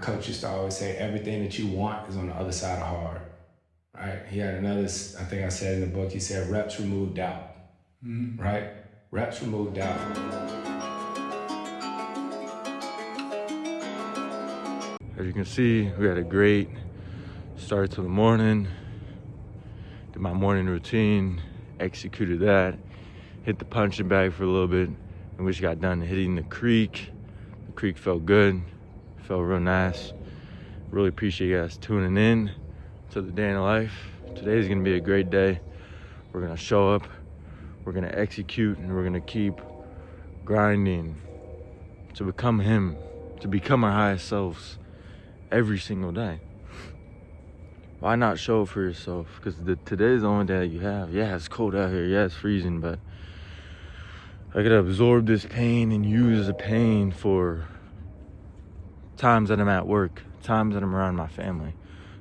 coach used to always say, everything that you want is on the other side of hard, right? He had another, I think I said in the book, he said, reps remove doubt, right? Reps remove doubt. As you can see, we had a great start to the morning. Did my morning routine, executed that, hit the punching bag for a little bit, and we just got done hitting the creek. The creek felt good, felt real nice. Really appreciate you guys tuning in to the day in the life. Today's gonna be a great day. We're gonna show up, we're gonna execute, and we're gonna keep grinding to become him, to become our highest selves every single day. Why not show up for yourself? Because today's the only day that you have. Yeah, it's cold out here. Yeah, it's freezing, but I gotta absorb this pain and use the pain for times that I'm at work, times that I'm around my family,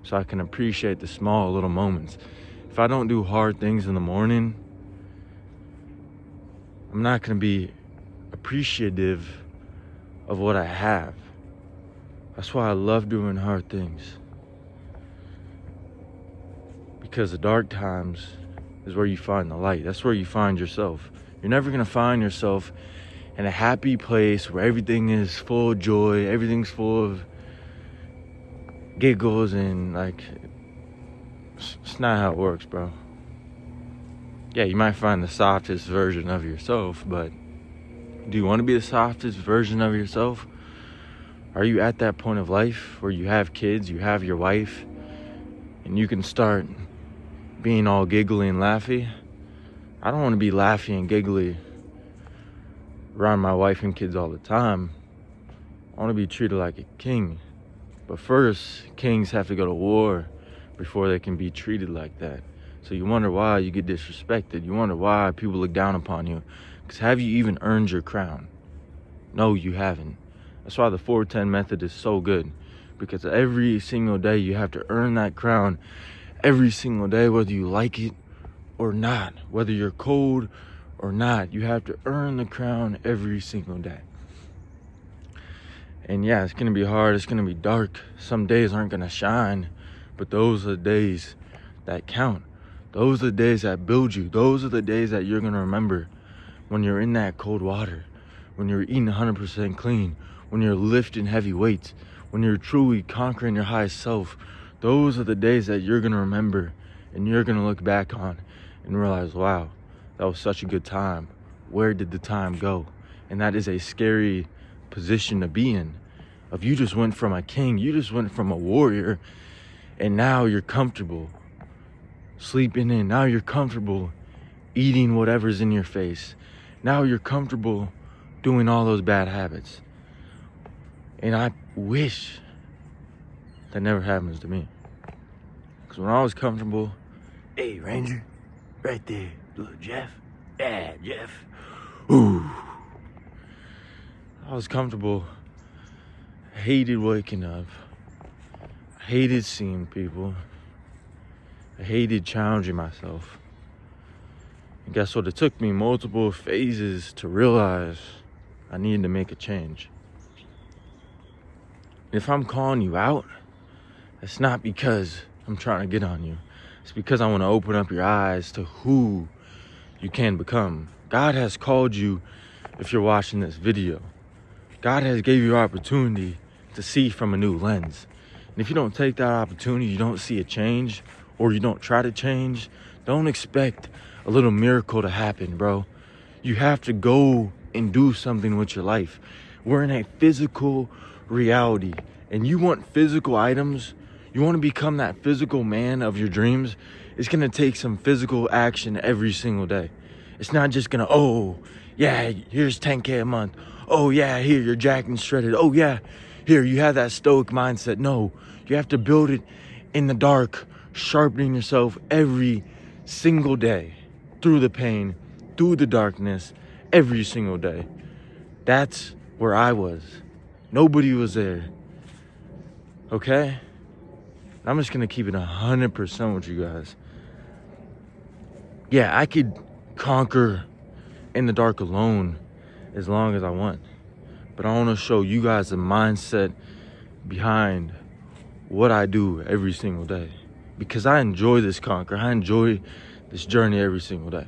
so I can appreciate the small little moments. If I don't do hard things in the morning, I'm not gonna be appreciative of what I have. That's why I love doing hard things. Because the dark times is where you find the light. That's where you find yourself. You're never gonna find yourself in a happy place where everything is full of joy, everything's full of giggles, and like, it's not how it works, bro. Yeah, you might find the softest version of yourself, but do you want to be the softest version of yourself? Are you at that point of life where you have kids, you have your wife, and you can start being all giggly and laughy? I don't want to be laughy and giggly around my wife and kids all the time. I want to be treated like a king. But first, kings have to go to war before they can be treated like that. So you wonder why you get disrespected. You wonder why people look down upon you. Because have you even earned your crown? No, you haven't. That's why the Fortin method is so good. Because every single day you have to earn that crown. Every single day, whether you like it or not. Whether you're cold or not. You have to earn the crown every single day. And yeah, it's going to be hard. It's going to be dark. Some days aren't going to shine. But those are the days that count. Those are the days that build you. Those are the days that you're going to remember when you're in that cold water. When you're eating 100% clean. When you're lifting heavy weights. When you're truly conquering your highest self. Those are the days that you're going to remember. And you're going to look back on and realize, wow, that was such a good time. Where did the time go? And that is a scary position to be in. If you just went from a king, you just went from a warrior, and now you're comfortable sleeping in. Now you're comfortable eating whatever's in your face. Now you're comfortable doing all those bad habits. And I wish that never happens to me. Because when I was comfortable, hey, Ranger, right there, little Jeff. Yeah, Jeff. Ooh. I was comfortable. I hated waking up. I hated seeing people. I hated challenging myself. And guess what? It took me multiple phases to realize I needed to make a change. If I'm calling you out, it's not because I'm trying to get on you. It's because I want to open up your eyes to who you can become. God has called you if you're watching this video. God has gave you opportunity to see from a new lens. And if you don't take that opportunity, you don't see a change, or you don't try to change, don't expect a little miracle to happen, bro. You have to go and do something with your life. We're in a physical reality, and you want physical items, you want to become that physical man of your dreams, it's going to take some physical action every single day. It's not just going to, oh, yeah, here's 10K a month. Oh, yeah, here, you're jacked and shredded. Oh, yeah, here, you have that stoic mindset. No, you have to build it in the dark, sharpening yourself every single day, through the pain, through the darkness, every single day. That's where I was. Nobody was there. Okay? I'm just gonna keep it 100% with you guys. Yeah, I could conquer in the dark alone as long as I want. But I want to show you guys a mindset behind what I do every single day, because I enjoy this conquer. I enjoy this journey every single day.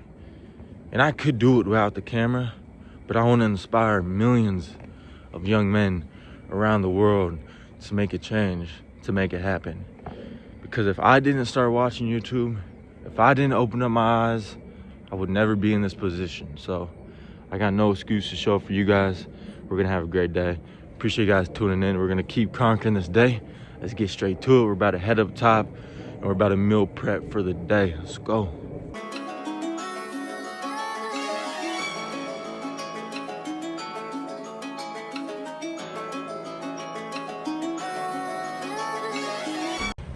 And I could do it without the camera, but I want to inspire millions of young men around the world to make a change, to make it happen. Because if I didn't start watching YouTube, if I didn't open up my eyes, I would never be in this position. So I got no excuse to show up for you guys. We're gonna have a great day. Appreciate you guys tuning in. We're gonna keep conquering this day. Let's get straight to it. We're about to head up top and we're about to meal prep for the day. Let's go.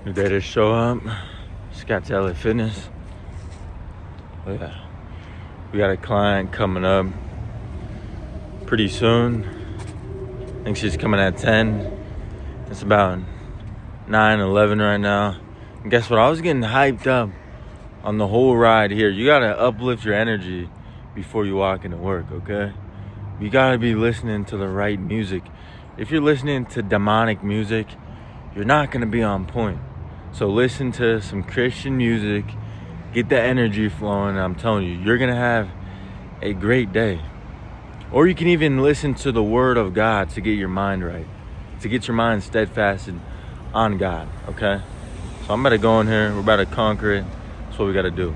New day to show up. Just got to LA Fitness. Oh yeah. We got a client coming up pretty soon. I think she's coming at 10. It's about 9:11 right now. And guess what? I was getting hyped up on the whole ride here. You gotta uplift your energy before you walk into work, okay? You gotta be listening to the right music. If you're listening to demonic music, you're not gonna be on point. So listen to some Christian music, get the energy flowing, and I'm telling you, you're gonna have a great day. Or you can even listen to the word of God to get your mind right, to get your mind steadfast on God, okay? So I'm about to go in here, we're about to conquer it. That's what we gotta do.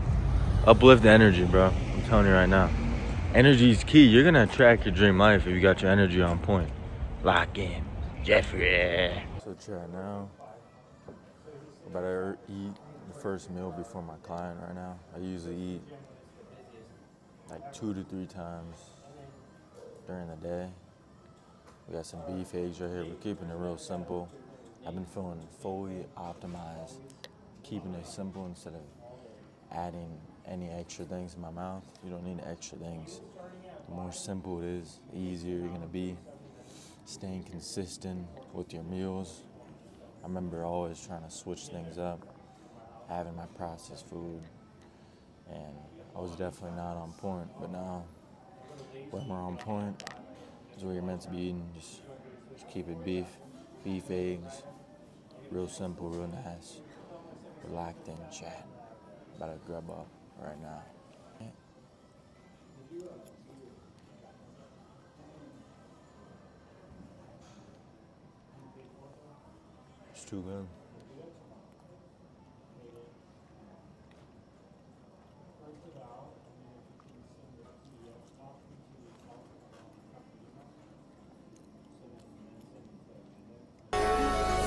Uplift the energy, bro. I'm telling you right now. Energy is key. You're gonna attract your dream life if you got your energy on point. Lock in. Jeffrey. So chat now. We're about to eat the first meal before my client right now. I usually eat like 2 to 3 times during the day. We got some beef eggs right here. We're keeping it real simple. I've been feeling fully optimized, keeping it simple instead of adding any extra things in my mouth. You don't need extra things. The more simple it is, the easier you're gonna be. Staying consistent with your meals. I remember always trying to switch things up, having my processed food, and I was definitely not on point. But now, when we're on point, is where you're meant to be eating. Just keep it beef, eggs, real simple, real nice. Relaxed in chat. About to grub up right now. It's too good.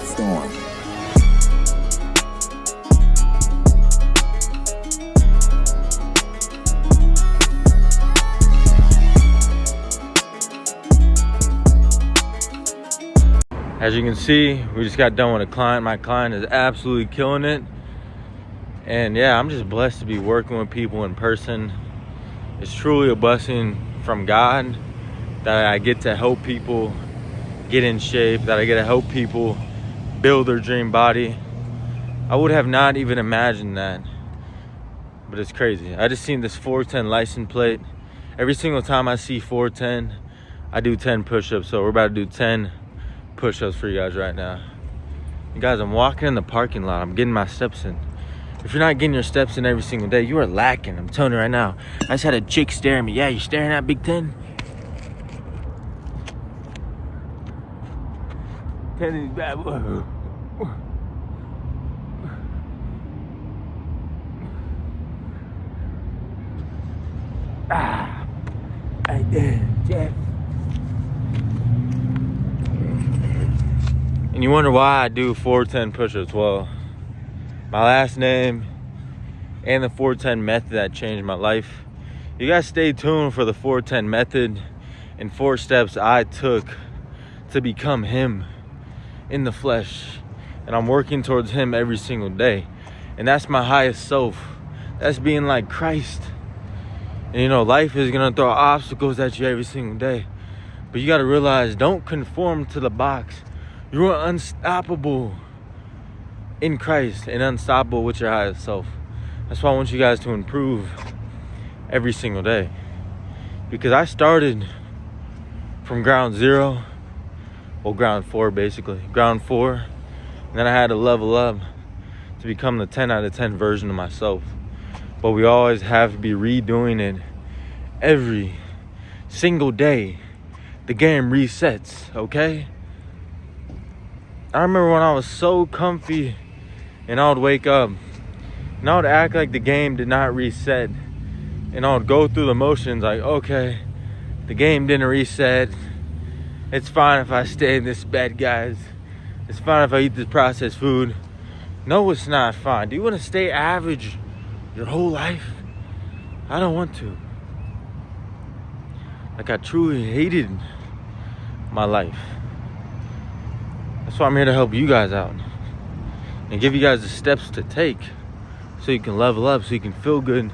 Storm. As you can see, we just got done with a client. My client is absolutely killing it. And yeah, I'm just blessed to be working with people in person. It's truly a blessing from God that I get to help people get in shape, that I get to help people build their dream body. I would have not even imagined that, but it's crazy. I just seen this 410 license plate. Every single time I see 410, I do 10 push-ups. So we're about to do 10 push-ups for you guys right now. You guys, I'm walking in the parking lot. I'm getting my steps in. If you're not getting your steps in every single day, you are lacking. I'm telling you right now. I just had a chick stare at me. Yeah, you staring at Big 10? 10 is bad. Ah, right there, Jeff. And you wonder why I do 410 push-ups. Well, my last name and the 410 method that changed my life. You guys stay tuned for the 410 method and 4 steps I took to become him in the flesh. And I'm working towards him every single day. And that's my highest self. That's being like Christ. And you know, life is gonna throw obstacles at you every single day. But you gotta realize, don't conform to the box. You are unstoppable in Christ and unstoppable with your highest self. That's why I want you guys to improve every single day. Because I started from ground zero Well, ground 4 basically. Ground 4. And then I had to level up to become the 10 out of 10 version of myself. But we always have to be redoing it every single day. The game resets, okay? I remember when I was so comfy and I would wake up and I would act like the game did not reset. And I would go through the motions like, okay, the game didn't reset. It's fine if I stay in this bed, guys. It's fine if I eat this processed food. No, it's not fine. Do you want to stay average your whole life? I don't want to. Like, I truly hated my life. That's why I'm here to help you guys out and give you guys the steps to take so you can level up, so you can feel good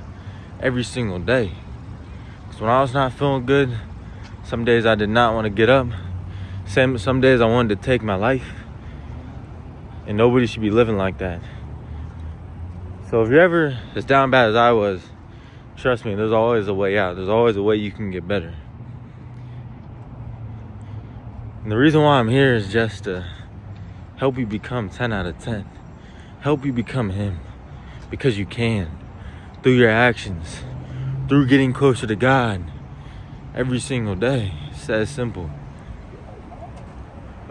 every single day. Because when I was not feeling good, some days I did not want to get up. Some days I wanted to take my life. And nobody should be living like that. So if you're ever as down bad as I was, trust me, there's always a way out. There's always a way you can get better. And the reason why I'm here is just to help you become 10 out of 10. Help you become him. Because you can. Through your actions. Through getting closer to God. Every single day. It's that simple.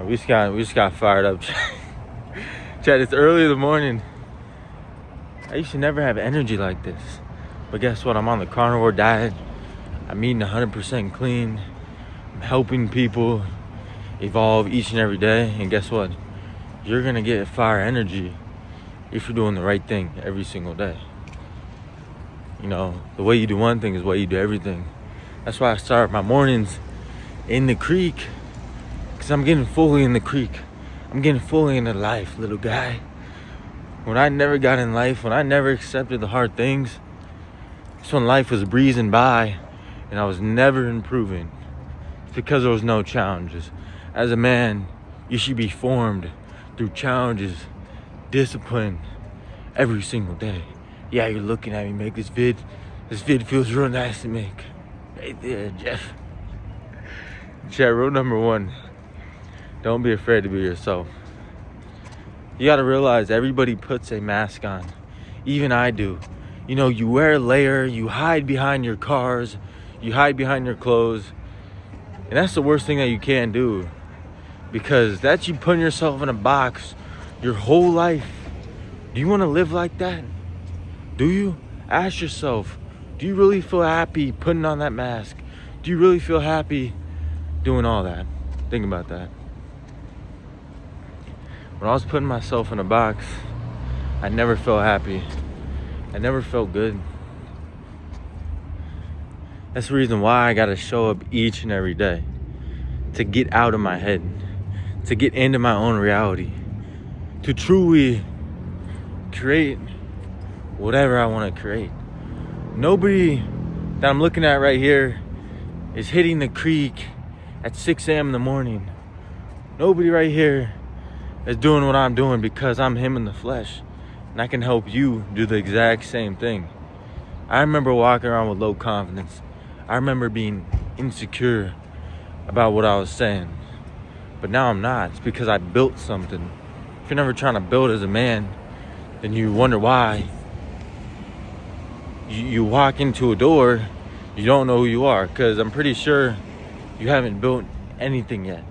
We just got fired up. Chad, it's early in the morning. I used to never have energy like this. But guess what? I'm on the carnivore diet. I'm eating 100% clean. I'm helping people evolve each and every day. And guess what? You're going to get fire energy if you're doing the right thing every single day. You know, the way you do one thing is the way you do everything. That's why I start my mornings in the creek. Because I'm getting fully in the creek. I'm getting fully into life, little guy. When I never got in life, when I never accepted the hard things, it's when life was breezing by and I was never improving. It's because there was no challenges. As a man, you should be formed through challenges, discipline, every single day. Yeah, you're looking at me make this vid. This vid feels real nice to make. Right there, Jeff. Chat, rule number 1. Don't be afraid to be yourself. You gotta realize everybody puts a mask on. Even I do. You know, you wear a layer, you hide behind your cars, you hide behind your clothes. And that's the worst thing that you can do. Because that's you putting yourself in a box your whole life. Do you want to live like that? Do you? Ask yourself, do you really feel happy putting on that mask? Do you really feel happy doing all that? Think about that. When I was putting myself in a box, I never felt happy. I never felt good. That's the reason why I gotta show up each and every day. To get out of my head. To get into my own reality. To truly create whatever I want to create. Nobody that I'm looking at right here is hitting the creek at 6 a.m. in the morning. Nobody right here is doing what I'm doing because I'm him in the flesh. And I can help you do the exact same thing. I remember walking around with low confidence. I remember being insecure about what I was saying. But now I'm not. It's because I built something. If you're never trying to build as a man, then you wonder why. You walk into a door, you don't know who you are. Because I'm pretty sure you haven't built anything yet.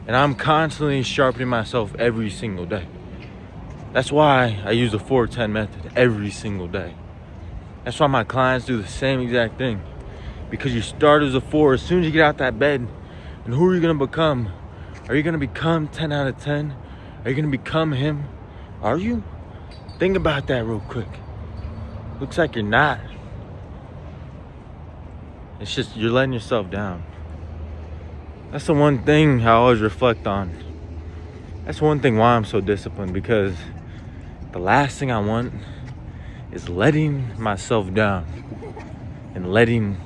And I'm constantly sharpening myself every single day. That's why I use the Fortin method every single day. That's why my clients do the same exact thing. Because you start as a 4. As soon as you get out that bed, and who are you going to become? Are you going to become 10 out of 10? Are you going to become him? Are you? Think about that real quick. Looks like you're not. It's just you're letting yourself down. That's the one thing I always reflect on. That's one thing why I'm so disciplined, because the last thing I want is letting myself down and letting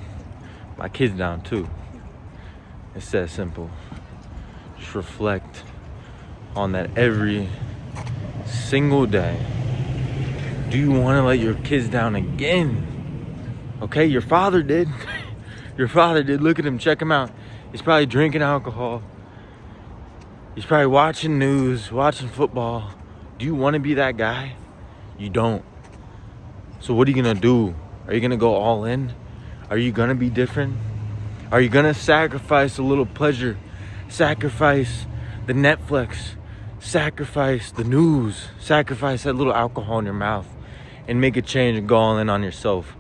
my kids down too. It's that simple. Just reflect on that every single day. Do you want to let your kids down again? Okay, your father did. Your father did. Look at him, check him out. He's probably drinking alcohol. He's probably watching news, watching football. Do you want to be that guy? You don't. So what are you going to do? Are you going to go all in? Are you going to be different? Are you going to sacrifice a little pleasure? Sacrifice the Netflix? Sacrifice the news? Sacrifice that little alcohol in your mouth and make a change and go all in on yourself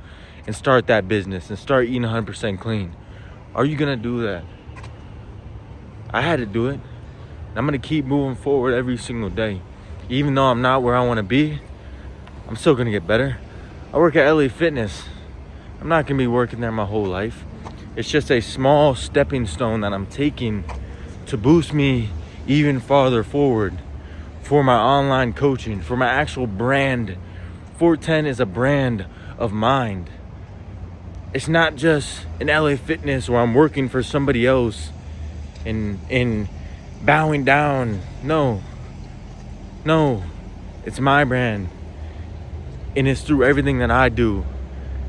and start that business and start eating 100% clean? Are you going to do that? I had to do it. I'm going to keep moving forward every single day. Even though I'm not where I want to be, I'm still going to get better. I work at LA Fitness. I'm not going to be working there my whole life. It's just a small stepping stone that I'm taking to boost me even farther forward for my online coaching, for my actual brand. Fortin is a brand of mine. It's not just an LA Fitness where I'm working for somebody else and bowing down. No, it's my brand. And it's through everything that I do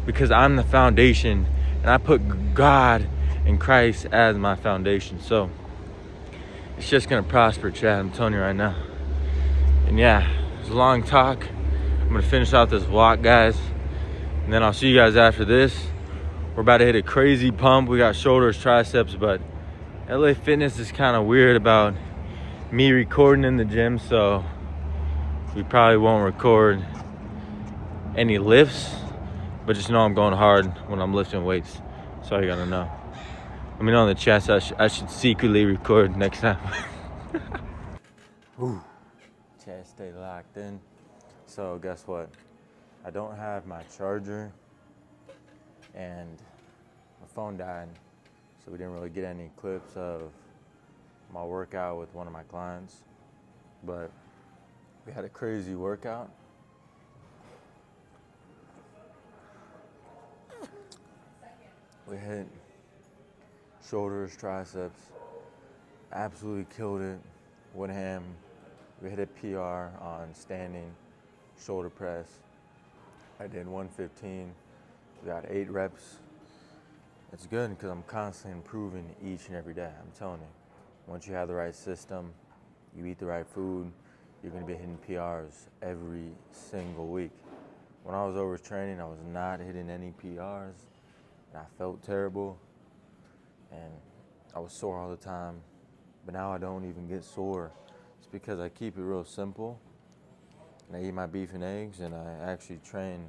because I'm the foundation and I put God and Christ as my foundation. So it's just gonna prosper, Chad. I'm telling you right now. And yeah, it's a long talk. I'm gonna finish out this walk, guys, and then I'll see you guys after this. We're about to hit a crazy pump. We got shoulders, triceps, but LA Fitness is kind of weird about me recording in the gym, so we probably won't record any lifts, but just know I'm going hard when I'm lifting weights. That's all you gotta know. Let me know in the chat. I should secretly record next time. Ooh, chat, stay locked in. So guess what? I don't have my charger and my phone died, so we didn't really get any clips of my workout with one of my clients. But we had a crazy workout. We hit shoulders, triceps, absolutely killed it. Went ham. We hit a PR on standing shoulder press. I did 115. We got 8 reps. It's good because I'm constantly improving each and every day. I'm telling you, once you have the right system, you eat the right food, you're gonna be hitting PRs every single week. When I was overtraining, I was not hitting any PRs, and I felt terrible, and I was sore all the time. But now I don't even get sore. It's because I keep it real simple, and I eat my beef and eggs, and I actually train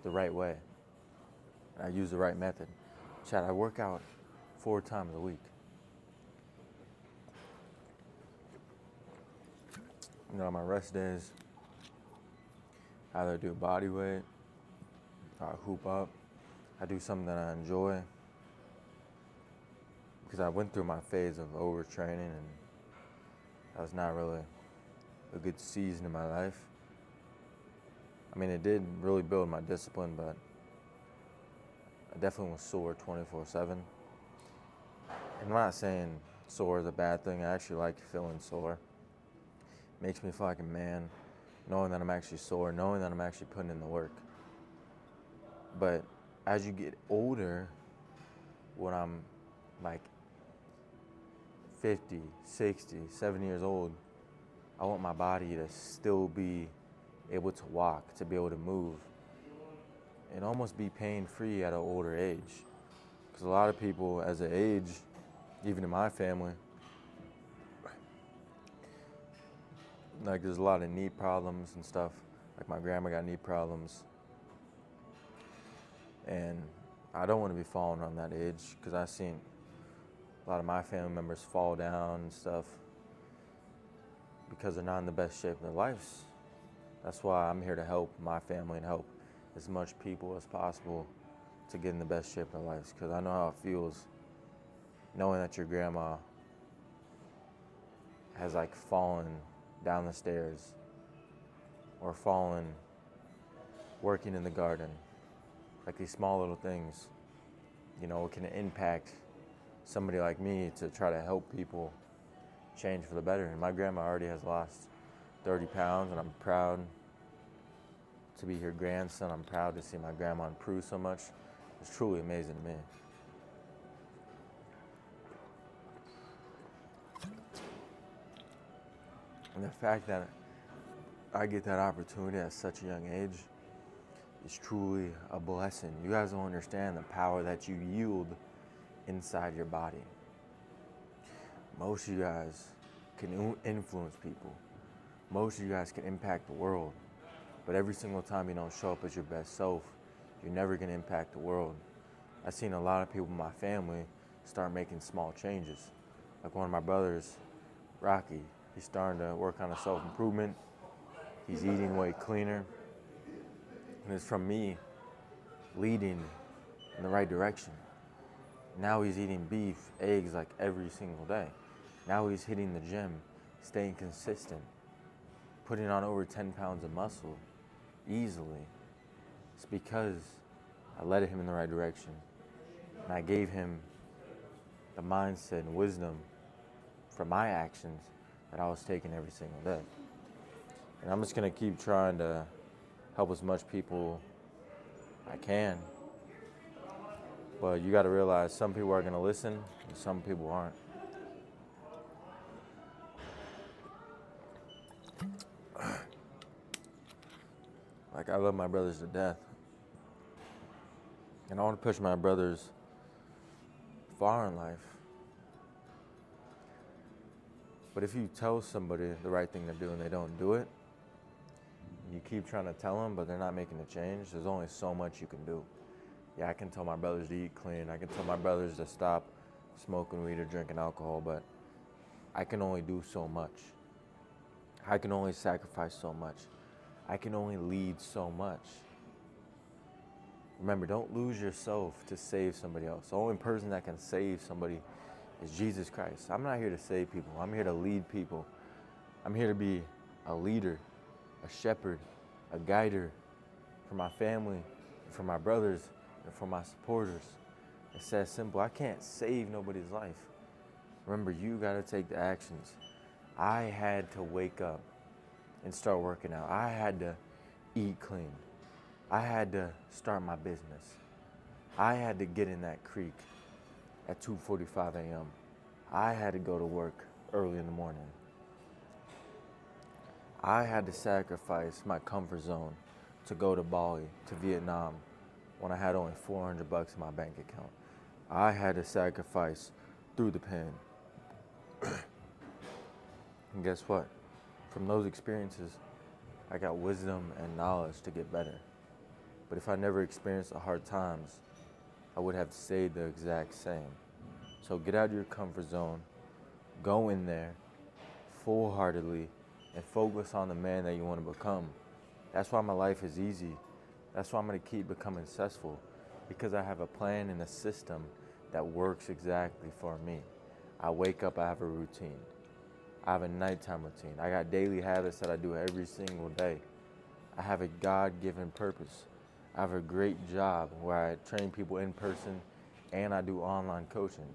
the right way. And I use the right method. Chad, I work out 4 times a week. You know, on my rest days, I either do body weight, or I hoop up. I do something that I enjoy. Because I went through my phase of overtraining, and that was not really a good season in my life. I mean, it did really build my discipline, but I definitely was sore 24/7. And I'm not saying sore is a bad thing. I actually like feeling sore. It makes me feel like a man, knowing that I'm actually sore, knowing that I'm actually putting in the work. But as you get older, when I'm like 50, 60, 70 years old, I want my body to still be able to walk, to be able to move, and almost be pain-free at an older age. Because a lot of people as they age, even in my family, like there's a lot of knee problems and stuff. Like my grandma got knee problems. And I don't want to be falling on that age, because I've seen a lot of my family members fall down and stuff because they're not in the best shape of their lives. That's why I'm here to help my family and help as much people as possible to get in the best shape of their lives, because I know how it feels knowing that your grandma has like fallen down the stairs or fallen working in the garden. Like these small little things, you know, can impact somebody like me to try to help people change for the better. And my grandma already has lost 30 pounds, and I'm proud to be her grandson. I'm proud to see my grandma improve so much. It's truly amazing to me. And the fact that I get that opportunity at such a young age is truly a blessing. You guys don't understand the power that you yield inside your body. Most of you guys can influence people. Most of you guys can impact the world. But every single time you don't show up as your best self, you're never going to impact the world. I've seen a lot of people in my family start making small changes. Like one of my brothers, Rocky, he's starting to work on his self-improvement. He's eating way cleaner. And it's from me leading in the right direction. Now he's eating beef, eggs like every single day. Now he's hitting the gym, staying consistent, putting on over 10 pounds of muscle easily. It's because I led him in the right direction. And I gave him the mindset and wisdom from my actions that I was taking every single day. And I'm just gonna keep trying to help as much people I can. But you gotta realize some people are gonna listen and some people aren't. Like, I love my brothers to death. And I wanna push my brothers far in life. But if you tell somebody the right thing to do and they don't do it, you keep trying to tell them, but they're not making a change, there's only so much you can do. Yeah, I can tell my brothers to eat clean. I can tell my brothers to stop smoking weed or drinking alcohol, but I can only do so much. I can only sacrifice so much. I can only lead so much. Remember, don't lose yourself to save somebody else. The only person that can save somebody is Jesus Christ. I'm not here to save people. I'm here to lead people. I'm here to be a leader, a shepherd, a guider for my family, for my brothers, and for my supporters. It's that simple. I can't save nobody's life. Remember, you gotta take the actions. I had to wake up and start working out. I had to eat clean. I had to start my business. I had to get in that creek at 2:45 a.m. I had to go to work early in the morning. I had to sacrifice my comfort zone to go to Bali, to Vietnam, when I had only $400 in my bank account. I had to sacrifice through the pain. And guess what? From those experiences, I got wisdom and knowledge to get better. But if I never experienced the hard times, I would have stayed the exact same. So get out of your comfort zone, go in there full-heartedly, and focus on the man that you want to become. That's why my life is easy. That's why I'm going to keep becoming successful, because I have a plan and a system that works exactly for me. I wake up, I have a routine. I have a nighttime routine. I got daily habits that I do every single day. I have a God-given purpose. I have a great job where I train people in person and I do online coaching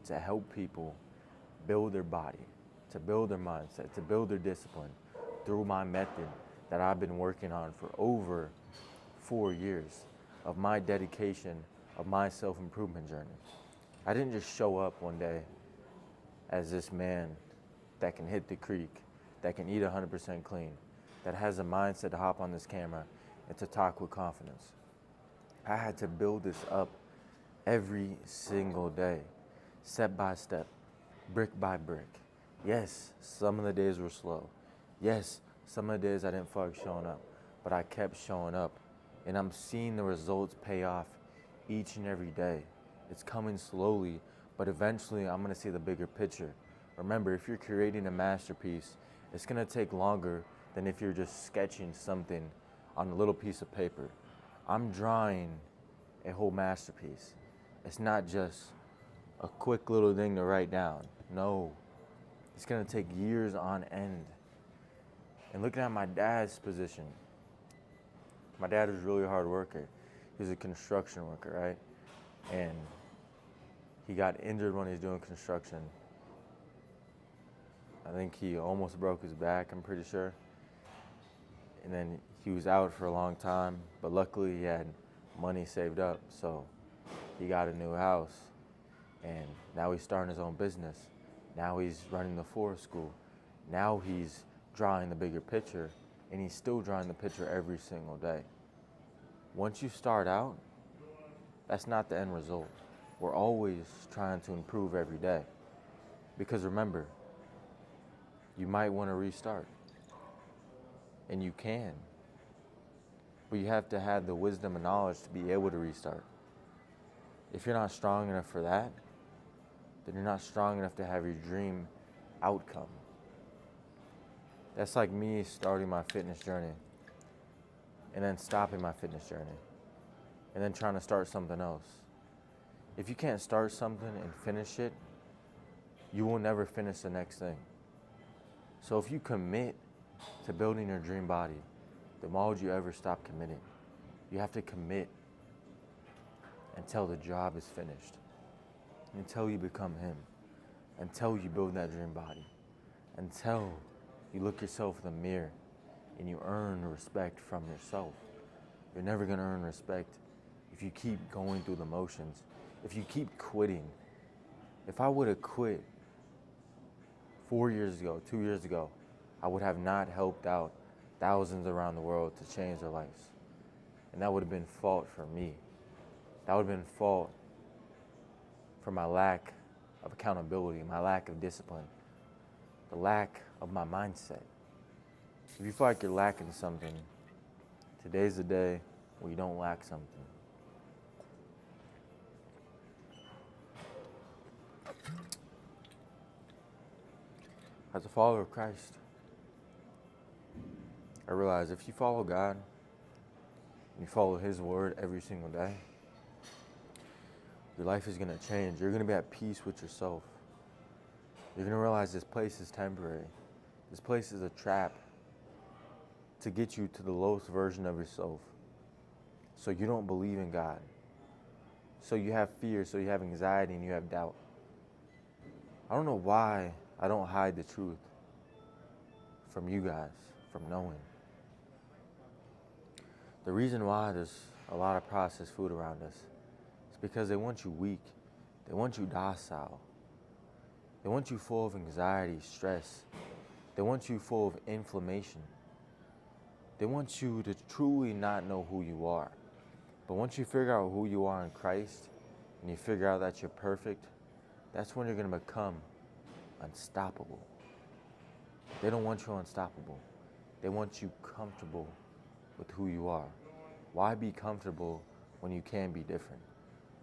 to help people build their body, to build their mindset, to build their discipline through my method that I've been working on for over 4 years of my dedication, of my self-improvement journey. I didn't just show up one day as this man that can hit the creek, that can eat 100% clean, that has a mindset to hop on this camera and to talk with confidence. I had to build this up every single day, step by step, brick by brick. Yes, some of the days were slow. Yes, some of the days I didn't feel like showing up, but I kept showing up, and I'm seeing the results pay off each and every day. It's coming slowly, but eventually I'm gonna see the bigger picture. Remember, if you're creating a masterpiece, it's gonna take longer than if you're just sketching something on a little piece of paper. I'm drawing a whole masterpiece. It's not just a quick little thing to write down. No, it's gonna take years on end. And looking at my dad's position, my dad was a really hard worker. He was a construction worker, right? And he got injured when he was doing construction. I think he almost broke his back, I'm pretty sure. And then he was out for a long time, but luckily he had money saved up, so he got a new house. And now he's starting his own business. Now he's running the forest school. Now he's drawing the bigger picture, and he's still drawing the picture every single day. Once you start out, that's not the end result. We're always trying to improve every day. Because remember, you might want to restart. And you can. But you have to have the wisdom and knowledge to be able to restart. If you're not strong enough for that, then you're not strong enough to have your dream outcome. That's like me starting my fitness journey and then stopping my fitness journey and then trying to start something else. If you can't start something and finish it, you will never finish the next thing. So if you commit to building your dream body, then why would you ever stop committing? You have to commit until the job is finished, until you become him, until you build that dream body, until you look yourself in the mirror and you earn respect from yourself. You're never gonna earn respect if you keep going through the motions, if you keep quitting. If I would have quit 4 years ago, 2 years ago, I would have not helped out thousands around the world to change their lives. And that would have been fault for me. That would have been fault for my lack of accountability, my lack of discipline, the lack of my mindset. If you feel like you're lacking something, today's the day where you don't lack something. As a follower of Christ, I realize if you follow God, and you follow his word every single day, your life is going to change. You're going to be at peace with yourself. You're going to realize this place is temporary. This place is a trap to get you to the lowest version of yourself. So you don't believe in God. So you have fear, so you have anxiety, and you have doubt. I don't know why I don't hide the truth from you guys, from knowing. The reason why there's a lot of processed food around us is because they want you weak. They want you docile. They want you full of anxiety, stress. They want you full of inflammation. They want you to truly not know who you are. But once you figure out who you are in Christ, and you figure out that you're perfect, that's when you're going to become unstoppable. They don't want you unstoppable. They want you comfortable with who you are. Why be comfortable when you can be different?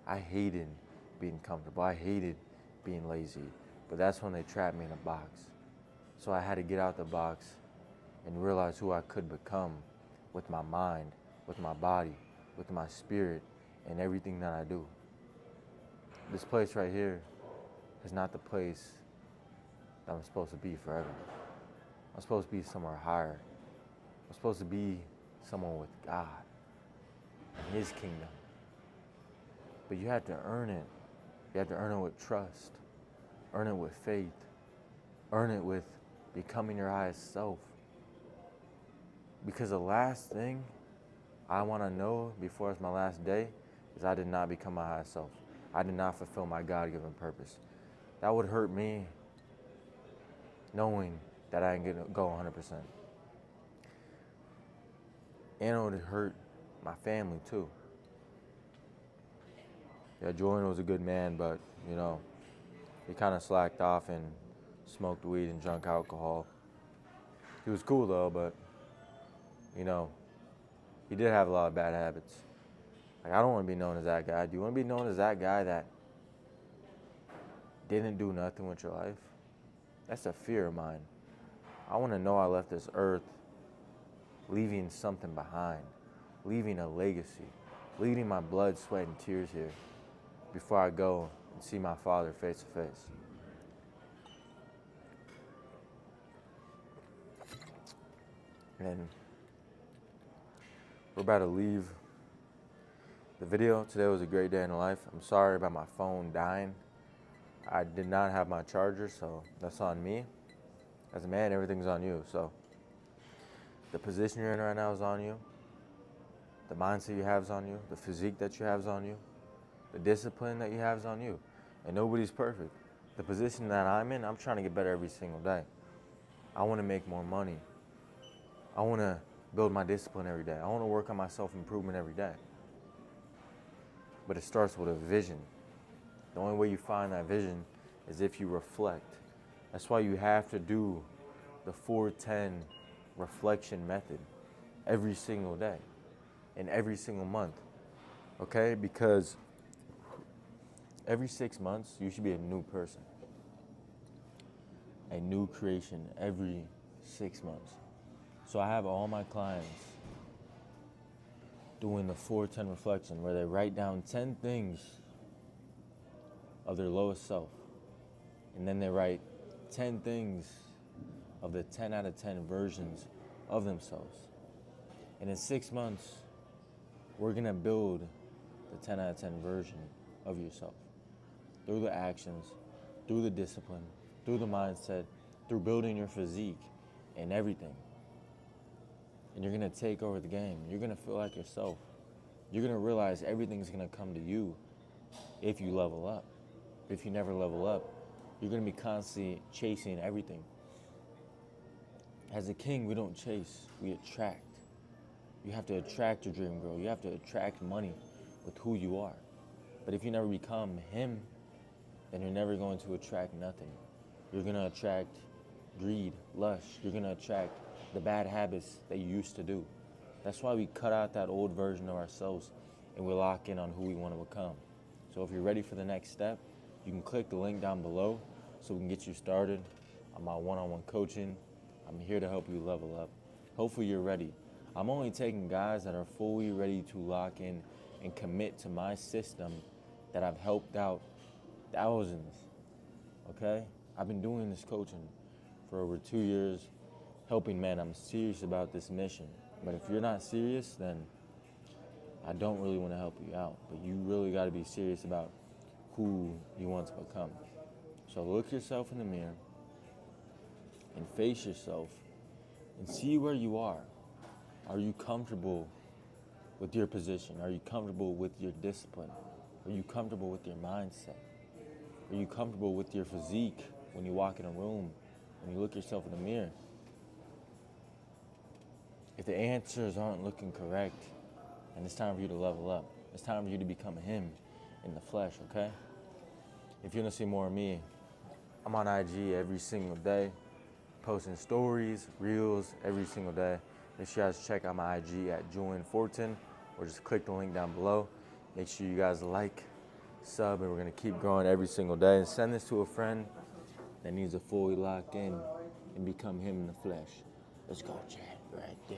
I hated being comfortable. I hated being lazy. But that's when they trapped me in a box. So I had to get out the box and realize who I could become with my mind, with my body, with my spirit, and everything that I do. This place right here is not the place that I'm supposed to be forever. I'm supposed to be somewhere higher. I'm supposed to be someone with God and his kingdom. But you have to earn it. You have to earn it with trust, earn it with faith, earn it with becoming your highest self. Because the last thing I want to know before it's my last day is I did not become my highest self. I did not fulfill my God-given purpose. That would hurt me knowing that I didn't go 100%. And it would hurt my family too. Yeah, Julian was a good man, but, he kind of slacked off and smoked weed and drank alcohol. He was cool though, but, he did have a lot of bad habits. Like, I don't want to be known as that guy. Do you want to be known as that guy that didn't do nothing with your life? That's a fear of mine. I want to know I left this earth leaving something behind, leaving a legacy, leaving my blood, sweat, and tears here before I go and see my Father face to face. And we're about to leave the video. Today was a great day in life. I'm sorry about my phone dying. I did not have my charger, so that's on me. As a man, everything's on you. So the position you're in right now is on you. The mindset you have is on you. The physique that you have is on you. The discipline that you have is on you. And nobody's perfect. The position that I'm in, I'm trying to get better every single day. I want to make more money. I want to build my discipline every day. I want to work on my self-improvement every day. But it starts with a vision. The only way you find that vision is if you reflect. That's why you have to do the 410 reflection method every single day and every single month, okay? Because every 6 months, you should be a new person, a new creation every 6 months. So I have all my clients doing the 410 reflection where they write down 10 things of their lowest self. And then they write 10 things of the 10 out of 10 versions of themselves. And in 6 months, we're gonna build the 10 out of 10 version of yourself through the actions, through the discipline, through the mindset, through building your physique and everything. And you're gonna take over the game. You're gonna feel like yourself. You're gonna realize everything's gonna come to you if you level up. If you never level up, you're gonna be constantly chasing everything. As a king, we don't chase, we attract. You have to attract your dream girl. You have to attract money with who you are. But if you never become him, then you're never going to attract nothing. You're gonna attract greed, lust. You're gonna attract the bad habits that you used to do. That's why we cut out that old version of ourselves and we lock in on who we want to become. So if you're ready for the next step, you can click the link down below so we can get you started on my one-on-one coaching. I'm here to help you level up. Hopefully you're ready. I'm only taking guys that are fully ready to lock in and commit to my system that I've helped out thousands, okay? I've been doing this coaching for over 2 years, helping men. I'm serious about this mission. But if you're not serious, then I don't really want to help you out. But you really got to be serious about who you want to become. So look yourself in the mirror and face yourself and see where you are. Are you comfortable with your position? Are you comfortable with your discipline? Are you comfortable with your mindset? Are you comfortable with your physique when you walk in a room, when you look yourself in the mirror? If the answers aren't looking correct, then it's time for you to level up. It's time for you to become him in the flesh, okay? If you want to see more of me, I'm on IG every single day, posting stories, reels every single day. Make sure you guys check out my IG at Julian Fortin, or just click the link down below. Make sure you guys like, sub, and we're going to keep growing every single day. And send this to a friend that needs to fully lock in and become him in the flesh. Let's go, Chad, right there.